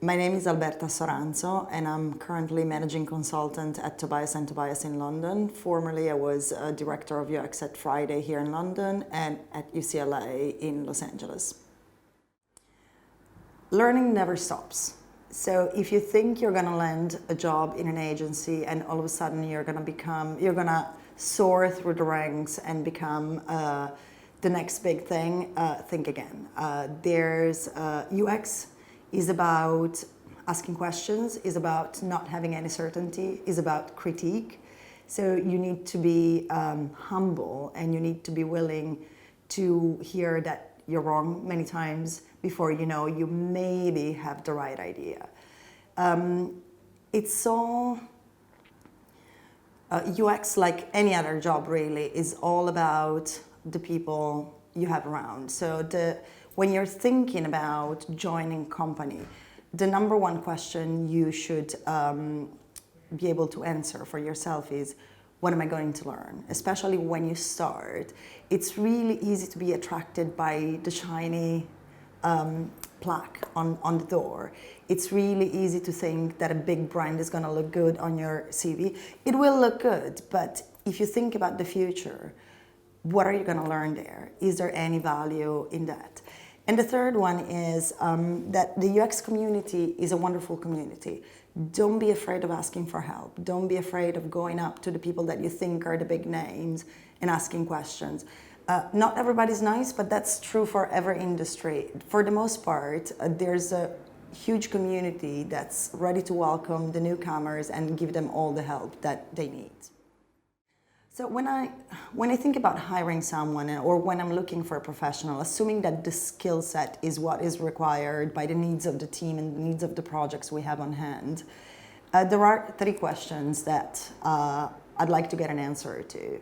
My name is Alberta Soranzo, and I'm currently managing consultant at Tobias Tobias in London. Formerly, I was a director of UX at Friday here in London and at UCLA in Los Angeles. Learning never stops. So if you think you're going to land a job in an agency and all of a sudden you're going to soar through the ranks and become the next big thing, think again. UX is about asking questions, is about not having any certainty, is about critique. So you need to be humble, and you need to be willing to hear that you're wrong many times before you know you maybe have the right idea. It's all UX, like any other job really, is all about the people you have around. So when you're thinking about joining a company, the number one question you should be able to answer for yourself is, what am I going to learn? Especially when you start. It's really easy to be attracted by the shiny plaque on the door. It's really easy to think that a big brand is going to look good on your CV. It will look good, but if you think about the future, what are you going to learn there? Is there any value in that? And the third one is that the UX community is a wonderful community. Don't be afraid of asking for help. Don't be afraid of going up to the people that you think are the big names and asking questions. Not everybody's nice, but that's true for every industry. For the most part, there's a huge community that's ready to welcome the newcomers and give them all the help that they need. So when I think about hiring someone, or when I'm looking for a professional, assuming that the skill set is what is required by the needs of the team and the needs of the projects we have on hand, there are 3 questions that I'd like to get an answer to.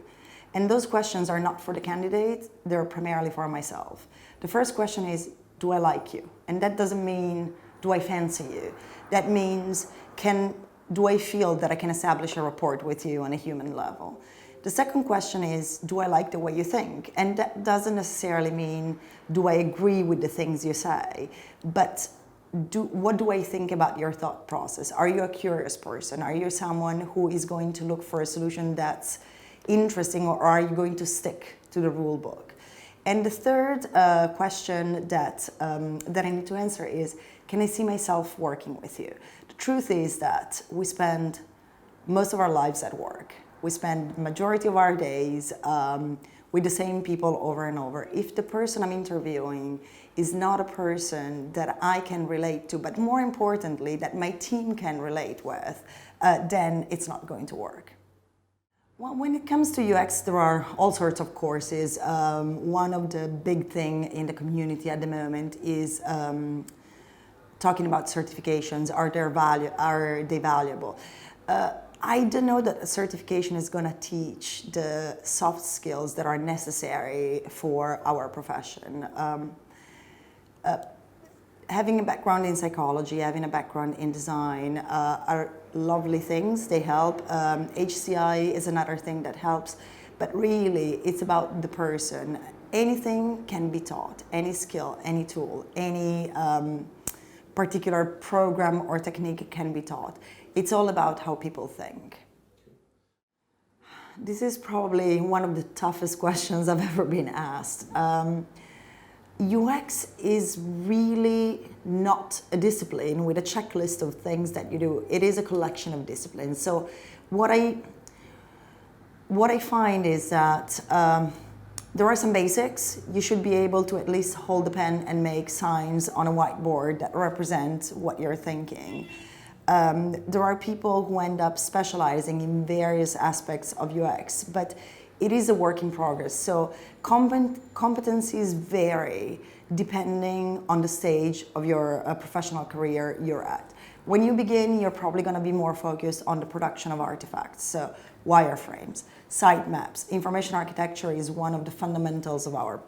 And those questions are not for the candidate, they're primarily for myself. The first question is, do I like you? And that doesn't mean, do I fancy you? That means, do I feel that I can establish a rapport with you on a human level? The second question is, do I like the way you think? And that doesn't necessarily mean, do I agree with the things you say? But what do I think about your thought process? Are you a curious person? Are you someone who is going to look for a solution that's interesting, or are you going to stick to the rule book? And the third question that I need to answer is, can I see myself working with you? The truth is that we spend most of our lives at work. We spend the majority of our days with the same people over and over. If the person I'm interviewing is not a person that I can relate to, but more importantly, that my team can relate with, then it's not going to work. Well, when it comes to UX, there are all sorts of courses. One of the big things in the community at the moment is talking about certifications. Are they valuable? I don't know that a certification is going to teach the soft skills that are necessary for our profession. Having a background in psychology, having a background in design are lovely things. They help. HCI is another thing that helps. But really, it's about the person. Anything can be taught. Any skill, any tool, any particular program or technique can be taught. It's all about how people think. This is probably one of the toughest questions I've ever been asked. UX is really not a discipline with a checklist of things that you do. It is a collection of disciplines. So what I find is that there are some basics. You should be able to at least hold the pen and make signs on a whiteboard that represent what you're thinking. There are people who end up specializing in various aspects of UX, but it is a work in progress. So competencies vary depending on the stage of your professional career you're at. When you begin, you're probably going to be more focused on the production of artifacts, so wireframes, sitemaps. Information architecture is one of the fundamentals of our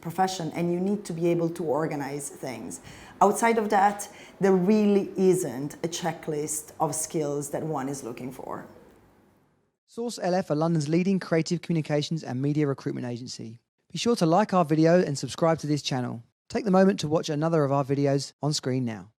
profession, and you need to be able to organize things. Outside of that, there really isn't a checklist of skills that one is looking for. Source LF are London's leading creative communications and media recruitment agency. Be sure to like our video and subscribe to this channel. Take the moment to watch another of our videos on screen now.